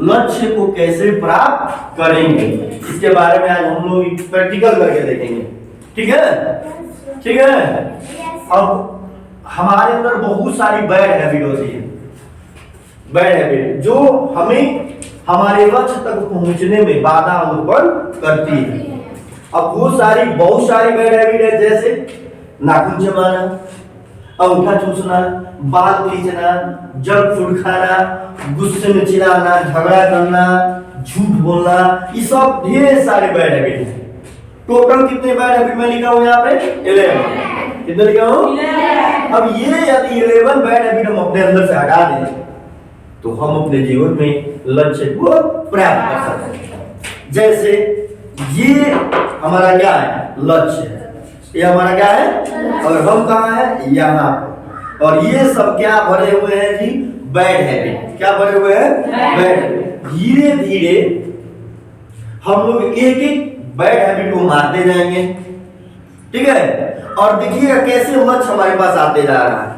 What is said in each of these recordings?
लक्ष्य को कैसे प्राप्त करेंगे, इसके बारे में आज हम लोग प्रैक्टिकल करके देखेंगे। ठीक है, ठीक है। अब हमारे अंदर बहुत सारी बैड हैबिट होती है, बैड हैबिट जो हमें हमारे लक्ष्य तक पहुंचने में बाधा उत्पन्न करती है। अब बहुत सारी बैड हैबिट है, जैसे नाखून चबाना, अंगूठा चूसना, बाल खींचना, जंक फूड खाना, गुस्से में चिल्लाना, झगड़ा करना, झूठ बोलना, ये सब ढेर सारे बैड हैबिट हैं। टोटल कितने बैड हैबिट में लिखा हूं यहाँ पे? 11। कितने लिखा हूं? 11। अब ये यदि 11 बैड हैबिट हम अपने अंदर से हटा दें तो हम अपने जीवन में लक्ष्य को प्राप्त कर सकते हैं। जैसे ये हमारा क्या है? लक्ष्य है। ये हमारा क्या है? और हम कहाँ है? यहाँ पर। और ये सब क्या भरे हुए हैं जी? Bad habit. क्या भरे हुए हैं? Bad habit. धीरे धीरे हम लोग एक एक बैड हैबिट को मारते जाएंगे। ठीक है, और देखिएगा कैसे लक्ष्य हमारे पास आते जा रहा है।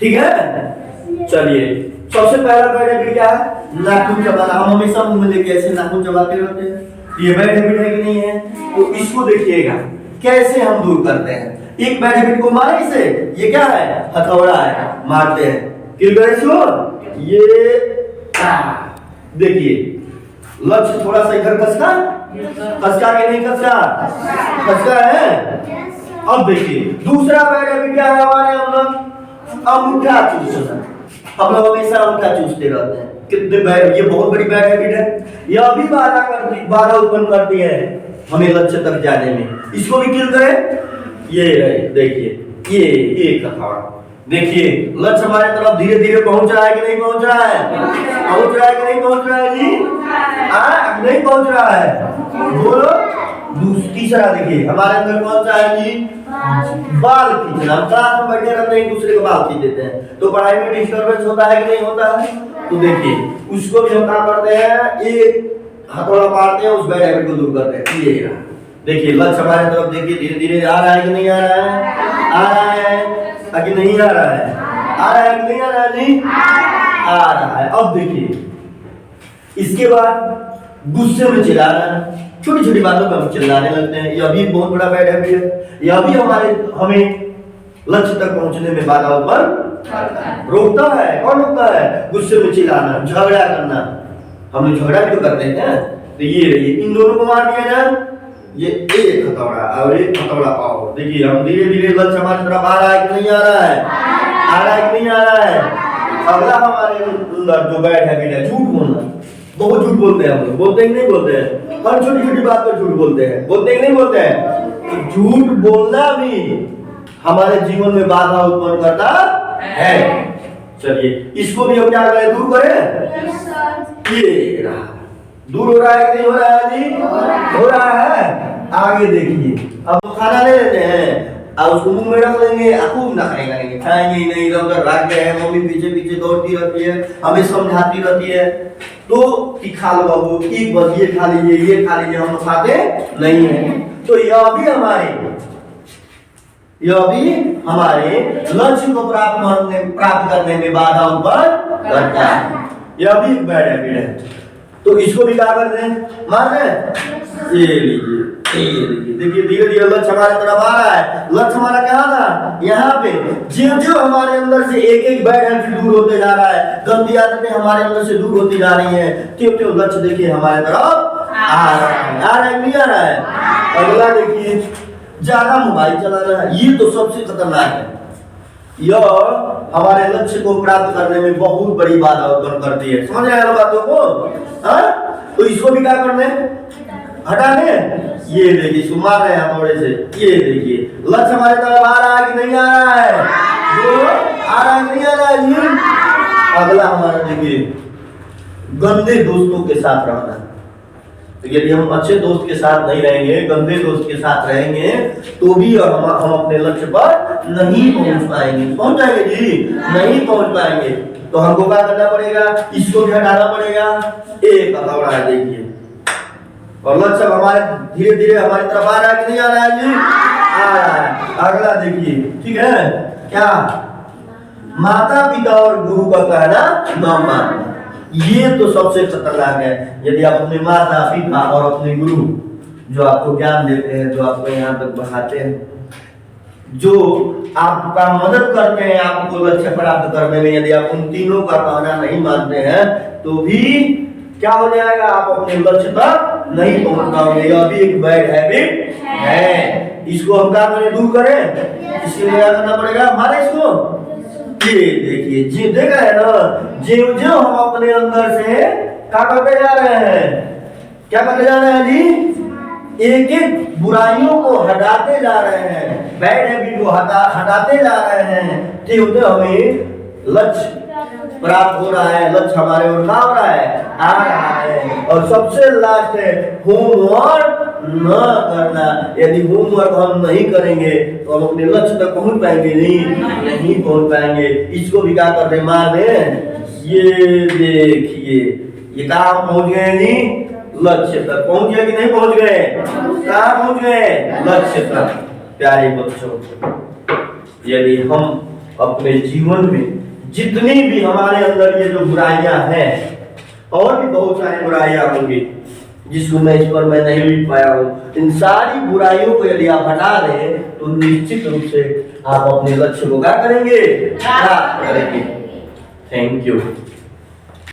ठीक है, चलिए सबसे पहला बैड हैबिट क्या है? नाखून चबाना। हम हमेशा मुंह में लेके ऐसे नाखून चबाते रहते हैं, ये बैड हैबिट है कि नहीं है? तो इसको देखिएगा कैसे हम दूर करते हैं। एक बैड हैबिट को मारे इसे, ये क्या है? हथौड़ा है, मारते हैं। ये देखिए लक्ष्य थोड़ा सा इधर खसका के नहीं खसका है। अब देखिए दूसरा बैड हैबिट क्या है हमारे अंदर? अंगूठा चूसना। हम लोग हमेशा अंगूठा चूसते रहते हैं। कितने बैड, ये बहुत बड़ी बैड हैबिट है। यह भी बाधा उत्पन्न करती है हमें लक्ष्य तक जाने में। इसको भी किल करें। ये रहे, देखिए ये एक हथौड़ा। देखिए लक्ष्य हमारे तरफ धीरे धीरे पहुंच रहा है कि नहीं पहुंच रहा है? पहुंच रहा है कि नहीं पहुंच रहा है जी? नहीं पहुंच रहा है। बोलो। तीसरा देखिए हमारे अंदर कौन सा है जी? बाल खींचना। हम क्लास में बैठे रहते हैं, एक दूसरे को बाल खींच देते हैं, तो पढ़ाई में डिस्टर्बेंस होता है कि नहीं होता है? तो देखिए उसको भी हम क्या करते हैं? एक हथौड़ा मारते हैं, उस बैड हैबिट को दूर करते हैं। ये देखिए लक्ष्य हमारे तरफ देखिए धीरे धीरे आ रहा है कि नहीं आ रहा है? आ रहा है कि नहीं आ रहा है? आ रहा है कि नहीं आ रहा है जी? आ रहा है। अब देखिए इसके बाद गुस्से में चिल्लाना, छोटी छोटी बातों पर हम चिल्लाने लगते हैं। यह भी बहुत बड़ा बैड हैबिट है। यह भी हमें लक्ष्य तक पहुंचने में बाधा उत्पन्न रोकता है। कौन रोकता है? गुस्से में चिल्लाना, झगड़ा करना। हम लोग झगड़ा भी तो करते हैं। तो ये रहिए, इन दोनों को मार दिया जाए, ये एक हथौड़ा और एक हथौड़ा पाओ। देखिए हम धीरे धीरे लक्ष्य हमारी तरफ आ रहा है कि नहीं आ रहा है? आ रहा है कि नहीं आ रहा है? अगला हमारे अंदर जो बैड हैबिट है, झूठ बोलना। बहुत झूठ बोलते हैं हम लोग। बोलते हैं कि नहीं बोलते हैं? हर छोटी छोटी बात पर झूठ बोलते हैं। बोलते हैं कि नहीं बोलते हैं? तो झूठ बोलना भी हमारे जीवन में बाधा उत्पन्न करता है। चलिए इसको भी हम क्या करें? दूर करें। ये रहा, दूर हो रहा है कि नहीं हो रहा है जी? हो रहा है। आगे देखिए, अब खाना ले लेते हैं और उसको मुंह में रख लेंगे, खूब ना खाएंगे, खाएंगे ही नहीं, इधर उधर रख गए हैं। मम्मी पीछे पीछे दौड़ती रहती है, हमें समझाती रहती है तो कि खा लो बाबू, एक बस ये खा लीजिए, ये खा लीजिए, हम खाते नहीं है। तो यह भी हमारे लक्ष्य को प्राप्त करने में बाधा उत्पन्न करता है। यह भी बैड हैबिट है। तो इसको भी क्या कर दें? मार दें। ये लीजिए, देखिए धीरे धीरे लक्ष्य हमारे तरफ आ रहा है। लक्ष्य हमारा कहाँ था? यहाँ पे। जो हमारे अंदर से एक एक बैड हैबिट दूर होते जा रहा है, गंदी आदतें हमारे अंदर से दूर होती जा रही हैं, क्यों लक्ष्य देखिए हमारे तरफ आ रहा है। आ रहा है नहीं आ रहा है? अगला देखिए, ज्यादा मोबाइल चलाना, ये तो सबसे खतरनाक है। यह हमारे लक्ष्य को प्राप्त करने में बहुत बड़ी बाधा उत्पन्न करती है। समझ रहे हैं बातों को? तो इसको भी क्या करना है? हटाने। ये देखिए इसको मार रहे हैं हथौड़े से। ये देखिए लक्ष्य हमारे तरफ आ रहा है कि नहीं आ रहा है? आ रहा है कि नहीं आ रहा है जी? अगला हमारा देखिए, गंदे दोस्तों के साथ रहना। तो यदि हम अच्छे दोस्त के साथ नहीं रहेंगे, गंदे दोस्त के साथ रहेंगे, तो भी हम अपने लक्ष्य पर नहीं पहुंच पाएंगे। पहुंच जाएंगे जी? नहीं पहुंच पाएंगे। तो हमको क्या करना पड़ेगा? इसको भी हटाना पड़ेगा। एक हथौड़ा है देखिए, और लक्ष्य हमारे धीरे धीरे हमारी तरफ आ रहा है कि नहीं आ रहा है जी? आ रहा है। अगला देखिए, ठीक है क्या? माता पिता और गुरु का कहना न मानना। ये तो सबसे खतरनाक है। यदि आप अपने माता पिता और अपने गुरु जो आपको ज्ञान देते हैं, जो आपको यहाँ तक बढ़ाते हैं, जो आपका मदद करते हैं आपको लक्ष्य प्राप्त करने में, यदि आप उन तीनों का कहना नहीं मानते हैं तो भी क्या हो जाएगा, आप अपने लक्ष्य तक नहीं पहुंच पाओगे। यह भी एक बैड हैबिट है। इसको हम क्या करें, दूर करें। इसके लिए क्या करना पड़ेगा, मारे इसको। ये देखिए, जी देखा है ना, जो जो हम अपने अंदर से क्या करते जा रहे हैं, क्या करते जा रहे हैं जी, एक एक बुराइयों को हटाते जा रहे हैं, बैड हैबिट को हटाते जा रहे हैं। ठीक होते हमें लक्ष्य प्राप्त हो रहा है, लक्ष्य हमारे ओर क्या हो रहा है, आ रहा है। और सबसे लास्ट है होमवर्क न करना। यदि होमवर्क हम नहीं करेंगे तो हम अपने लक्ष्य तक पहुंच पाएंगे नहीं पहुंच पाएंगे। इसको भी क्या कर रहे, मार दे। ये देखिए, ये कहाँ पहुंच गए नहीं, लक्ष्य तक पहुंच गए कि नहीं पहुंच गए, कहाँ पहुंच गए, लक्ष्य तक। प्यारे बच्चों, यदि हम अपने जीवन में जितनी भी हमारे अंदर ये जो बुराइयां हैं, और भी बहुत सारी बुराइयां होंगी जिसको मैं इस पर मैं नहीं लिख पाया हूँ, इन सारी बुराइयों को यदि आप हटा दें तो निश्चित रूप से आप अपने लक्ष्य को क्या करेंगे, प्राप्त करेंगे। Thank you.